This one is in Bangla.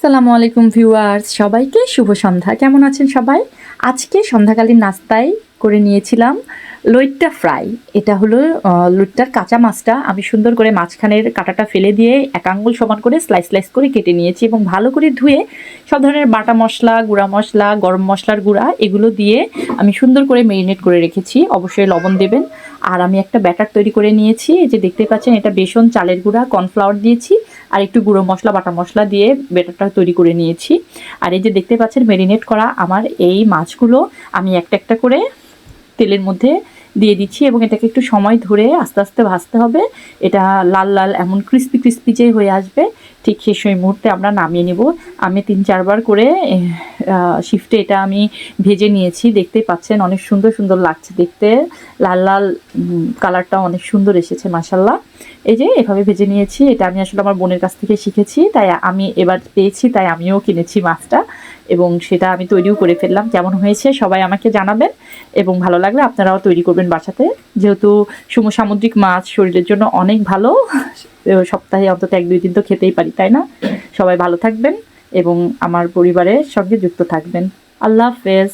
আসসালামু আলাইকুম ভিউয়ার্স, সবাইকে শুভ সন্ধ্যা। কেমন আছেন সবাই? আজকে সন্ধ্যাকালীন নাস্তায় করে নিয়েছিলাম লইট্টা ফ্রাই। এটা হলো লইট্টার কাঁচা মাছটা আমি সুন্দর করে মাঝখানের কাঁটাটা ফেলে দিয়ে এক আঙ্গুল সমান করে স্লাইস স্লাইস করে কেটে নিয়েছি এবং ভালো করে ধুয়ে সব ধরনের বাটা মশলা, গুঁড়া মশলা, গরম মশলার গুঁড়া এগুলো দিয়ে আমি সুন্দর করে মেরিনেট করে রেখেছি। অবশ্যই লবণ দেবেন। আর আমি একটা ব্যাটার তৈরি করে নিয়েছি। এই যে দেখতে পাচ্ছেন, এটা বেসন, চালের গুঁড়া, কর্নফ্লাওয়ার দিয়েছি আর একটু গুঁড়ো মশলা, বাটা মশলা দিয়ে ব্যাটারটা তৈরি করে নিয়েছি। আর এই যে দেখতে পাচ্ছেন মেরিনেট করা আমার এই মাছগুলো আমি একটা একটা করে তেলের মধ্যে দিয়ে দিচ্ছি এবং এটাকে একটু সময় ধরে আস্তে আস্তে ভাজতে হবে। এটা লাল লাল এমন ক্রিস্পি ক্রিস্পি যে হয়ে আসবে, ঠিক সেই মুহূর্তে আমরা নামিয়ে নেব। আমি 3-4 বার করে শিফটে এটা আমি ভেজে নিয়েছি। দেখতেই পাচ্ছেন অনেক সুন্দর সুন্দর লাগছে দেখতে, লাল লাল কালারটা অনেক সুন্দর এসেছে মাশাল্লাহ। এই যে এভাবে ভেজে নিয়েছি। এটা আমি আসলে আমার বোনের কাছ থেকে শিখেছি, তাই আমি এবার পেয়েছি, তাই আমিও কিনেছি মাছটা এবং সেটা আমি তৈরিও করে ফেললাম। কেমন হয়েছে সবাই আমাকে জানাবেন এবং ভালো লাগলে আপনারাও তৈরি করবেন বাসাতে। যেহেতু সামুদ্রিক মাছ শরীরের জন্য অনেক ভালো, সপ্তাহে অন্তত 1-2 দিন তো খেতেই পারি, তাই না? সবাই ভালো থাকবেন এবং আমার পরিবারের সঙ্গে যুক্ত থাকবেন। আল্লাহ হাফেজ।